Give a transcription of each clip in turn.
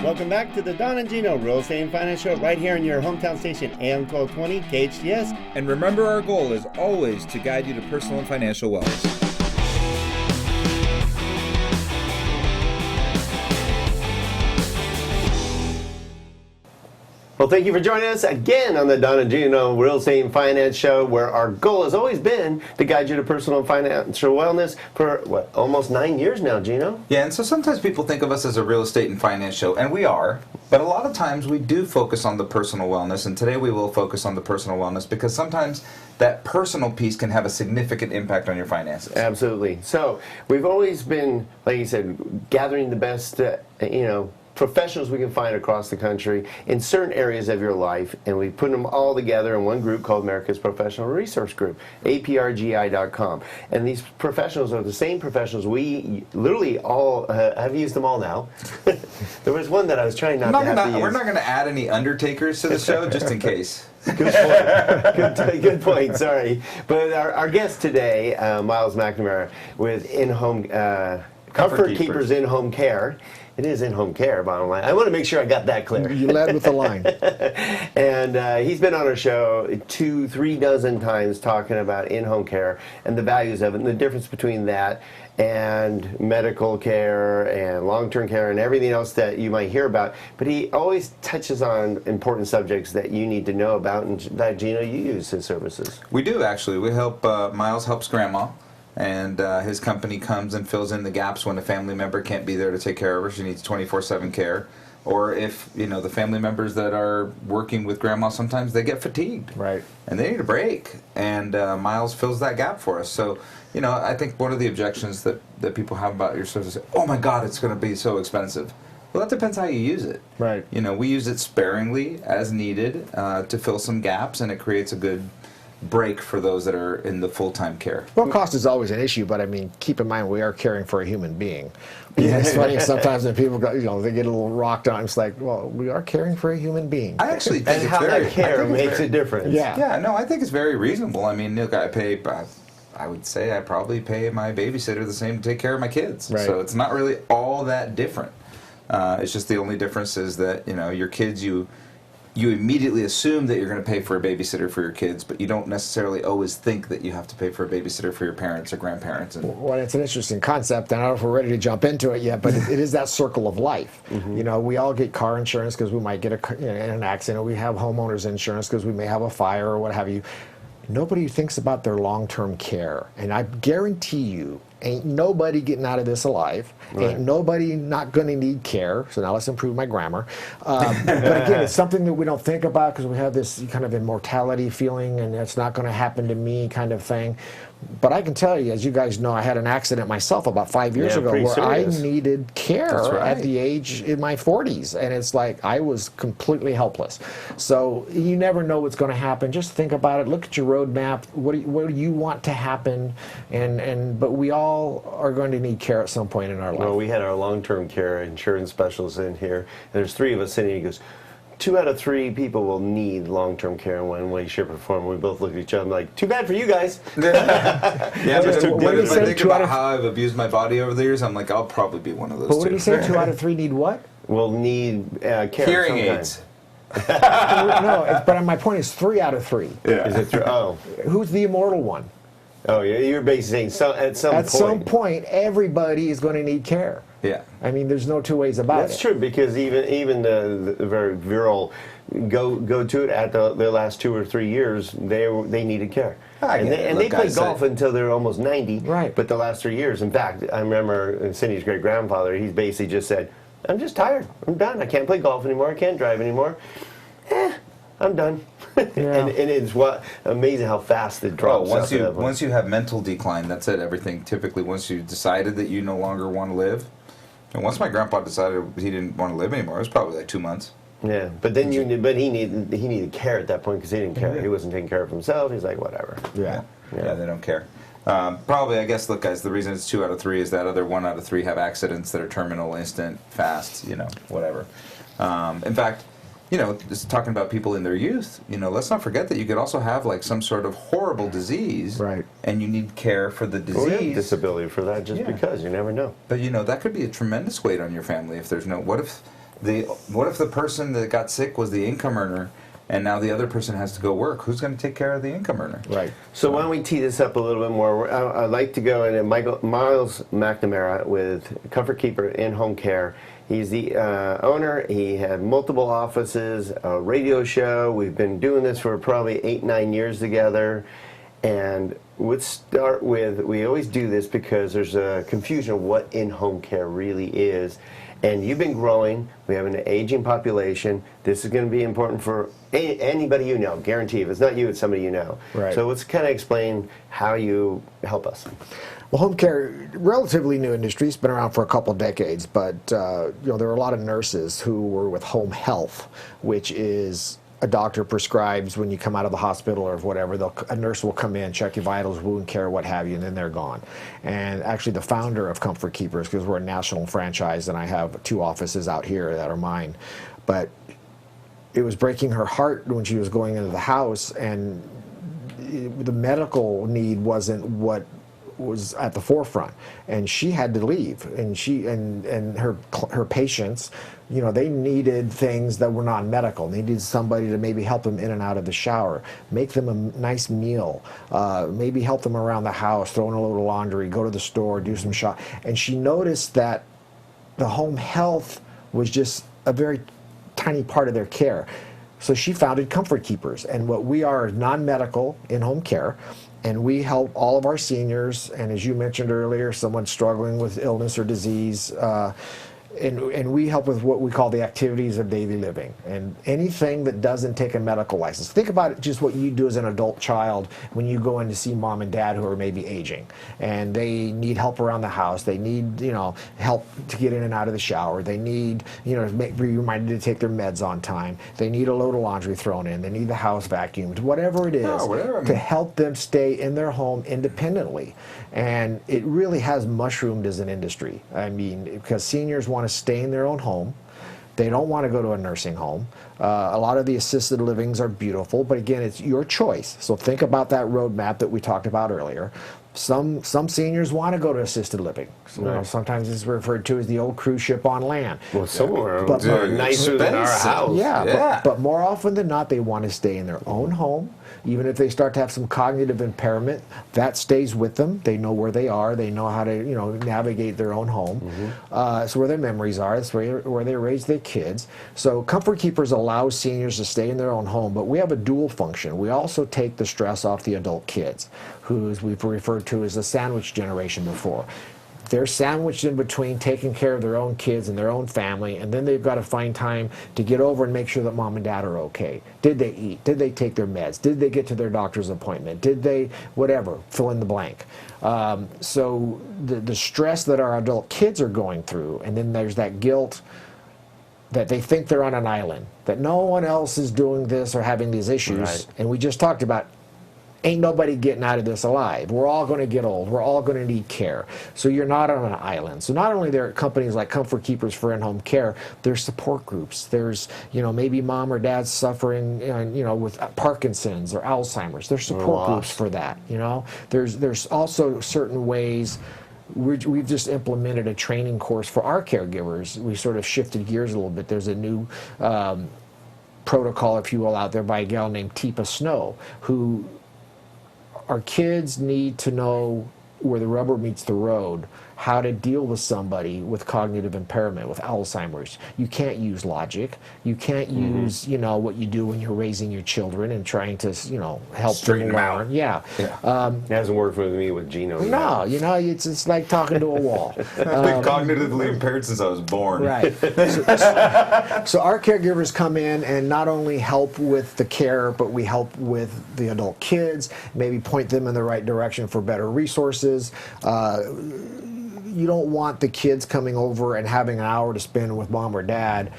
Welcome back to the Don and Gino Real Estate and Finance Show right here in your hometown station, AM 1220 KHTS. And remember, our goal is always to guide you to personal and financial wellness. Well, thank you for joining us again on the Don and Gino Real Estate and Finance Show, where our goal has always been to guide you to personal and financial wellness for, almost 9 years now, Gino? Yeah, and so sometimes people think of us as a real estate and finance show, and we are, but a lot of times we do focus on the personal wellness, and today we will focus on the personal wellness because sometimes that personal piece can have a significant impact on your finances. Absolutely. So we've always been, like you said, gathering the best, professionals we can find across the country in certain areas of your life, and we put them all together in one group called America's Professional Resource Group, aprgi.com. And these professionals are the same professionals we literally all have used them all now. There was one that I was trying not to have to use. We're not going to add any undertakers to the show just in case. Good point. Good point. Sorry. But our guest today, Myles McNamara, with In-Home Comfort Keepers In-Home Care. It is in-home care, bottom line. I want to make sure I got that clear. You led with the line. And he's been on our show 2-3 dozen times talking about in-home care and the values of it and the difference between that and medical care and long-term care and everything else that you might hear about. But he always touches on important subjects that you need to know about, and that, Gino, you use his services. We do, actually. We help, Myles helps Grandma. And his company comes and fills in the gaps when a family member can't be there to take care of her. She needs 24/7 care. Or if, the family members that are working with Grandma, sometimes they get fatigued. Right. And they need a break. And Myles fills that gap for us. So, I think one of the objections that people have about your service is, oh my God, it's going to be so expensive. Well, that depends how you use it. Right. We use it sparingly as needed to fill some gaps, and it creates a good break for those that are in the full-time care. Well, cost is always an issue, but I mean, keep in mind we are caring for a human being. It's funny sometimes when people go, they get a little rocked on. It's like, well, we are caring for a human being. I actually think and how that care makes a difference. Yeah. No, I think it's very reasonable. I mean, look, I would say I probably pay my babysitter the same to take care of my kids. Right. So it's not really all that different. It's just the only difference is that, your kids, you immediately assume that you're going to pay for a babysitter for your kids, but you don't necessarily always think that you have to pay for a babysitter for your parents or grandparents. Well, it's an interesting concept, and I don't know if we're ready to jump into it yet, but it is that circle of life. Mm-hmm. We all get car insurance because we might get in an accident. We have homeowners insurance because we may have a fire or what have you. Nobody thinks about their long-term care, and I guarantee you, ain't nobody getting out of this alive. Right. Ain't nobody not going to need care. So now let's improve my grammar. But again, it's something that we don't think about because we have this kind of immortality feeling and it's not going to happen to me kind of thing. But I can tell you, as you guys know, I had an accident myself about 5 years ago where serious. I needed care at the age in my 40s. And it's like I was completely helpless. So you never know what's going to happen. Just think about it. Look at your roadmap. What do you want to happen? But we all are going to need care at some point in our life. Well, we had our long-term care insurance specialist in here. And there's 3 of us sitting here. He goes, 2 out of 3 people will need long-term care in one way, shape, or form. We both looked at each other and like, too bad for you guys. Yeah, but if I think about how I've abused my body over the years, I'm like, I'll probably be one of those. But what did he say? 2 out of 3 need what? Will need care. Hearing aids. No, but my point is 3 out of 3. Yeah. Is it true? Oh. Who's the immortal one? Oh, yeah. You're basically saying at some point, everybody is going to need care. Yeah. I mean, there's no 2 ways about it. That's true, because even the very virile go to it at their last 2 or 3 years, they needed care. And they played golf until they were almost 90. Right. But the last 3 years, in fact, I remember Cindy's great-grandfather, he basically just said, I'm just tired. I'm done. I can't play golf anymore. I can't drive anymore. I'm done. Yeah. and it's amazing how fast it drops. Once you have mental decline, that's it. Everything typically, once you decided that you no longer want to live, and once my grandpa decided he didn't want to live anymore, it was probably like 2 months. Yeah, but then he needed care at that point because he didn't care. He wasn't taking care of himself. He's like, whatever. Yeah, they don't care. Probably, I guess, look, guys, the reason it's 2 out of 3 is that other 1 out of 3 have accidents that are terminal, instant, fast, whatever. In fact, just talking about people in their youth, let's not forget that you could also have like some sort of horrible disease, right? And you need care for the disease. Well, we have disability for that because you never know. But that could be a tremendous weight on your family if there's no. What if what if the person that got sick was the income earner, and now the other person has to go work? Who's going to take care of the income earner? Right. So why don't we tee this up a little bit more? I'd like to go into Myles McNamara with Comfort Keeper in-home care. He's the owner. He had multiple offices, a radio show. We've been doing this for probably 8-9 years together. And let's start with, we always do this because there's a confusion of what in-home care really is. And you've been growing. We have an aging population. This is going to be important for anybody you know, guarantee. If it's not you, it's somebody you know. Right. So let's kind of explain how you help us. Well, home care, relatively new industry. It's been around for a couple of decades, but there are a lot of nurses who were with home health, which is a doctor prescribes when you come out of the hospital or whatever. A nurse will come in, check your vitals, wound care, what have you, and then they're gone. And actually the founder of Comfort Keepers, because we're a national franchise and I have 2 offices out here that are mine, but it was breaking her heart when she was going into the house, and the medical need wasn't what was at the forefront, and she had to leave, and her patients, they needed things that were non-medical. They needed somebody to maybe help them in and out of the shower, make them a nice meal, maybe help them around the house, throw in a little laundry, go to the store, do some shop. And she noticed that the home health was just a very tiny part of their care. So she founded Comfort Keepers, and what we are is non-medical in-home care. And we help all of our seniors, and as you mentioned earlier, someone struggling with illness or disease, and we help with what we call the activities of daily living, and anything that doesn't take a medical license. Think about it, just what you do as an adult child when you go in to see mom and dad who are maybe aging, and they need help around the house. They need, help to get in and out of the shower. They need, be reminded to take their meds on time. They need a load of laundry thrown in. They need the house vacuumed. Whatever it is, to help them stay in their home independently. And it really has mushroomed as an industry. I mean, because seniors want to stay in their own home. They don't want to go to a nursing home. A lot of the assisted livings are beautiful, but again, it's your choice. So think about that roadmap that we talked about earlier. Some seniors want to go to assisted living. So, sometimes it's referred to as the old cruise ship on land. Well, some are nicer than our house. Yeah. But more often than not, they want to stay in their own home. Even if they start to have some cognitive impairment, that stays with them. They know where they are. They know how to, navigate their own home. Mm-hmm. It's where their memories are. It's where they raise their kids. So Comfort Keepers allows seniors to stay in their own home, but we have a dual function. We also take the stress off the adult kids, who we've referred to as the sandwich generation before. They're sandwiched in between taking care of their own kids and their own family, and then they've got to find time to get over and make sure that mom and dad are okay. Did they eat? Did they take their meds? Did they get to their doctor's appointment? Did they, whatever, fill in the blank. So the stress that our adult kids are going through, and then there's that guilt that they think they're on an island, that no one else is doing this or having these issues. Right. And we just talked about, ain't nobody getting out of this alive. We're all going to get old. We're all going to need care. So you're not on an island. So not only there are companies like Comfort Keepers for in-home care, there's support groups. There's, maybe mom or dad's suffering, with Parkinson's or Alzheimer's. There's support groups for that. There's also certain ways. We've just implemented a training course for our caregivers. We sort of shifted gears a little bit. There's a new protocol, if you will, out there by a gal named Teepa Snow, who our kids need to know where the rubber meets the road, how to deal with somebody with cognitive impairment, with Alzheimer's. You can't use logic. You can't use, what you do when you're raising your children and trying to, help Straighten them them out. learn. Yeah. It hasn't worked for me with Gino. No, it's like talking to a wall. I've been cognitively impaired since I was born. Right. So our caregivers come in and not only help with the care, but we help with the adult kids, maybe point them in the right direction for better resources. You don't want the kids coming over and having an hour to spend with mom or dad,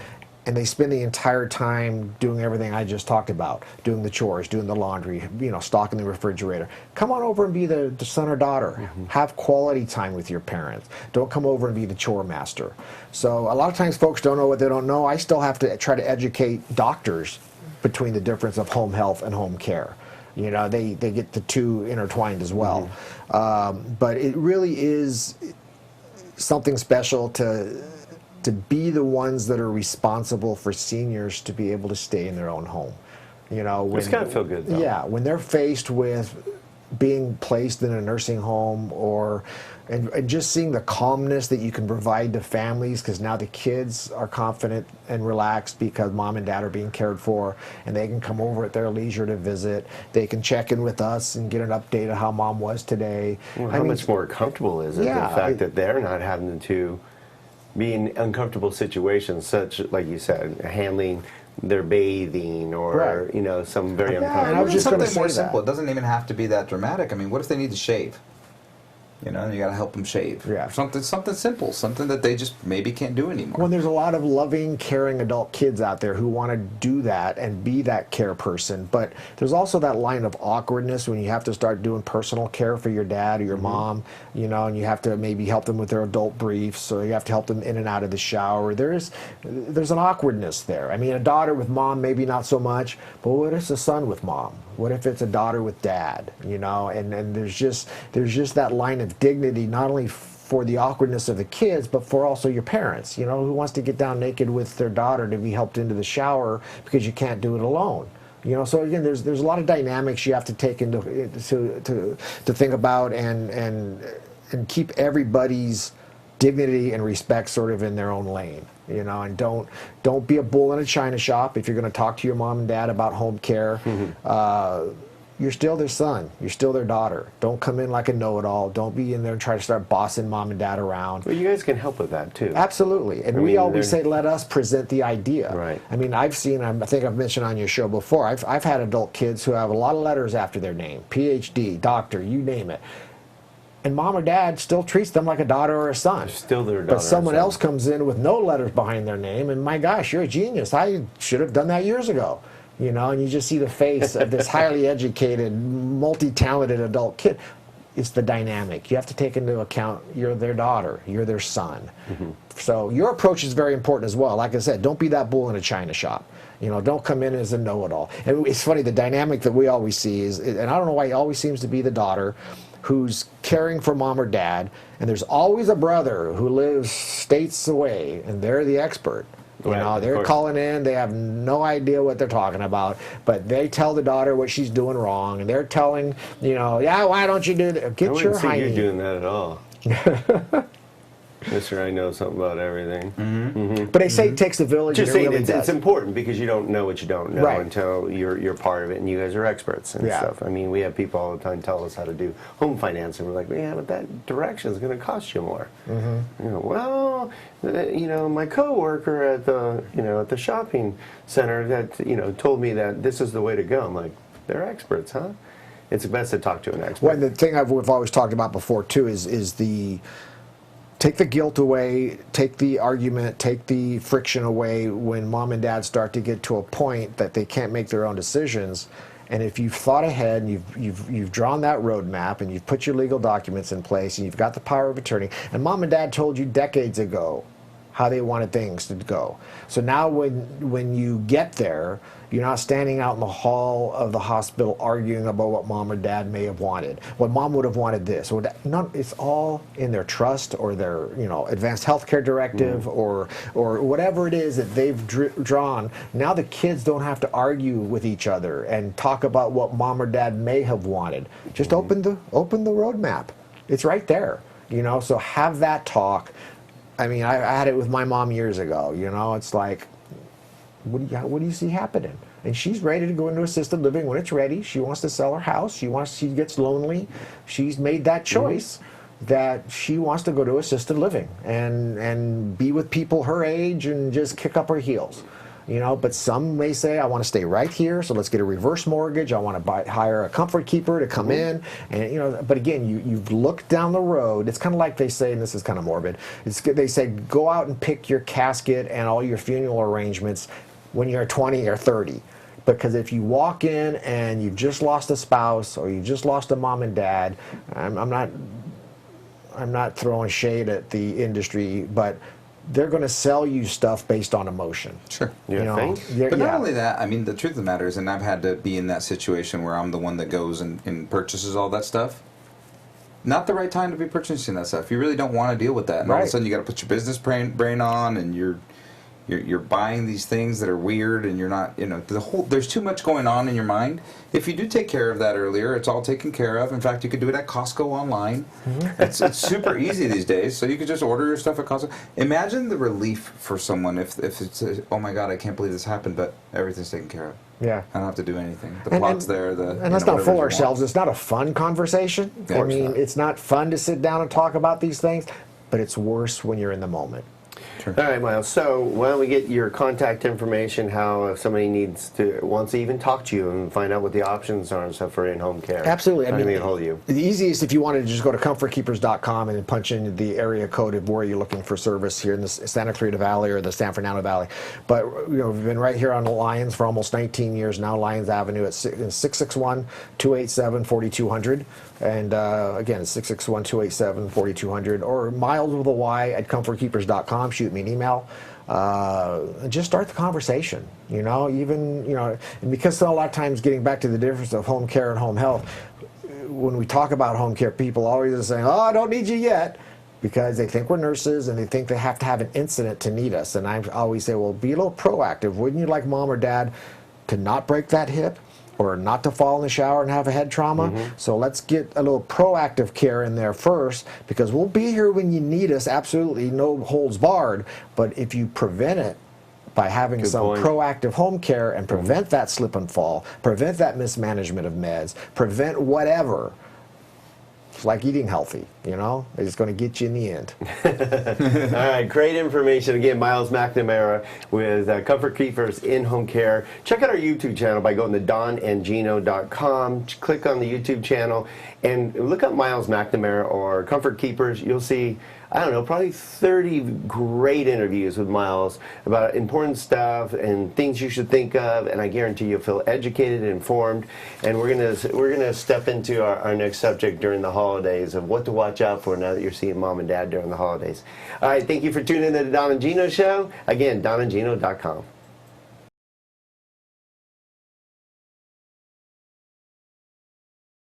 and they spend the entire time doing everything I just talked about, doing the chores, doing the laundry, stocking the refrigerator. Come on over and be the son or daughter. Mm-hmm. Have quality time with your parents. Don't come over and be the chore master. So a lot of times folks don't know what they don't know. I still have to try to educate doctors between the difference of home health and home care. They get the two intertwined as well. Mm-hmm. But it really is something special to to be the ones that are responsible for seniors to be able to stay in their own home. You know, It's got to feel good, though. Yeah, when they're faced with being placed in a nursing home and just seeing the calmness that you can provide to families, because now the kids are confident and relaxed because mom and dad are being cared for, and they can come over at their leisure to visit. They can check in with us and get an update of how mom was today. Well, how much more comfortable is it, the fact that they're not having to be in uncomfortable situations, such, like you said, handling their bathing or, you know, some very uncomfortable. I was just something gonna say more that. simple. It doesn't even have to be that dramatic. I mean, what if they need to shave? You know, you got to help them shave. Yeah. Something simple, something that they just maybe can't do anymore. Well, there's a lot of loving, caring adult kids out there who want to do that and be that care person. But there's also that line of awkwardness when you have to start doing personal care for your dad or your mom, you know, and you have to maybe help them with their adult briefs, or you have to help them in and out of the shower. There's an awkwardness there. I mean, a daughter with mom, maybe not so much, but what if it's a son with mom? What if it's a daughter with dad? You know, and there's just that line of dignity, not only for the awkwardness of the kids, but for also your parents. You know, who wants to get down naked with their daughter to be helped into the shower because you can't do it alone? You know, so again, there's a lot of dynamics you have to take into to think about and keep everybody's dignity and respect sort of in their own lane. You know, and don't be a bull in a china shop. If you're going to talk to your mom and dad about home care, you're still their son. You're still their daughter. Don't come in like a know-it-all. Don't be in there and try to start bossing mom and dad around. Well, you guys can help with that, too. Absolutely. And we always say, let us present the idea. Right. I mean, I think I've mentioned on your show before, I've had adult kids who have a lot of letters after their name, PhD, doctor, you name it. And mom or dad still treats them like a daughter or a son. They're still their daughter. But someone else comes in with no letters behind their name, and my gosh, you're a genius. I should have done that years ago. You know, and you just see the face of this highly educated, multi-talented adult kid. It's the dynamic. You have to take into account you're their daughter, you're their son. So your approach is very important as well. Like I said, don't be that bull in a china shop. You know, don't come in as a know-it-all. And it's funny, the dynamic that we always see is, and I don't know why it always seems to be the daughter who's caring for mom or dad, and there's always a brother who lives states away, and they're the expert. You know, they're calling in, they have no idea what they're talking about, but they tell the daughter what she's doing wrong, and they're telling, you know, yeah, why don't you do that? Get your I wouldn't hiney. see you doing that at all. Mister, I know something about everything. But they say it takes a village. Just and it saying, really it's does. important because you don't know what you don't know Right. until you're part of it, and you guys are experts and stuff. I mean, we have people all the time tell us how to do home financing. We're like, yeah, but that direction is going to cost you more. You know, well, you know, my coworker at the shopping center that told me that this is the way to go. I'm like, they're experts, huh? It's best to talk to an expert. Well, the thing we've always talked about before too is the take the guilt away, take the argument, take the friction away when mom and dad start to get to a point that they can't make their own decisions. And if you've thought ahead and you've drawn that roadmap and you've put your legal documents in place and you've got the power of attorney, and mom and dad told you decades ago how they wanted things to go. So now when you get there, you're not standing out in the hall of the hospital arguing about what mom or dad may have wanted. Well, mom would have wanted this. It's all in their trust or their advanced healthcare directive or whatever it is that they've drawn. Now the kids don't have to argue with each other and talk about what mom or dad may have wanted. Just open the roadmap. It's right there. So have that talk. I mean, I had it with my mom years ago. It's like, what do you see happening? And she's ready to go into assisted living when it's ready. She wants to sell her house. She gets lonely. She's made that choice that she wants to go to assisted living and be with people her age and just kick up her heels. But some may say, I want to stay right here, so let's get a reverse mortgage. I want to hire a comfort keeper to come in. And, but again, you've looked down the road. It's kind of like they say, and this is kind of morbid, they say, go out and pick your casket and all your funeral arrangements when you're 20 or 30. Because if you walk in and you've just lost a spouse or you just lost a mom and dad, I'm not throwing shade at the industry, but they're going to sell you stuff based on emotion. Sure. Think? But not only that, I mean, the truth of the matter is, and I've had to be in that situation where I'm the one that goes and purchases all that stuff. not the right time to be purchasing that stuff. You really don't want to deal with that. And all of a sudden, you got to put your business brain on, and you're buying these things that are weird, and you're not, there's too much going on in your mind. If you do take care of that earlier, it's all taken care of. In fact, you could do it at Costco online. It's super easy these days, so you could just order your stuff at Costco. Imagine the relief for someone if it's, oh my God, I can't believe this happened, but everything's taken care of. Yeah. I don't have to do anything. The plot's there. And let's not fool ourselves. It's not a fun conversation. I mean, it's not fun to sit down and talk about these things, but it's worse when you're in the moment. All right, Myles. So why don't we get your contact information, how if somebody wants to even talk to you and find out what the options are and stuff for in-home care. Absolutely. I mean, they hold you. The easiest, if you wanted to just go to comfortkeepers.com and punch in the area code of where you're looking for service here in the Santa Clarita Valley or the San Fernando Valley. But we've been right here on Lyons for almost 19 years now, Lyons Avenue at 661-287-4200. And again, it's 661-287-4200, or Myles with a Y at comfortkeepers.com. Shoot me an email. And just start the conversation. And because a lot of times, getting back to the difference of home care and home health, when we talk about home care, people always are saying, "Oh, I don't need you yet," because they think we're nurses and they think they have to have an incident to need us. And I always say, well, be a little proactive. Wouldn't you like mom or dad to not break that hip, or not to fall in the shower and have a head trauma? So let's get a little proactive care in there first, because we'll be here when you need us, absolutely, no holds barred. But if you prevent it by having proactive home care and prevent that slip and fall, prevent that mismanagement of meds, prevent whatever, it's like eating healthy, it's going to get you in the end. All right, great information. Again, Myles McNamara with Comfort Keepers in-home care. Check out our YouTube channel by going to donandgino.com. Click on the YouTube channel and look up Myles McNamara or Comfort Keepers. You'll see, I don't know, probably 30 great interviews with Myles about important stuff and things you should think of, and I guarantee you'll feel educated and informed. And we're gonna step into our next subject during the holidays of what to watch out for now that you're seeing mom and dad during the holidays. All right, thank you for tuning in to the Don and Gino Show. Again, donandgino.com.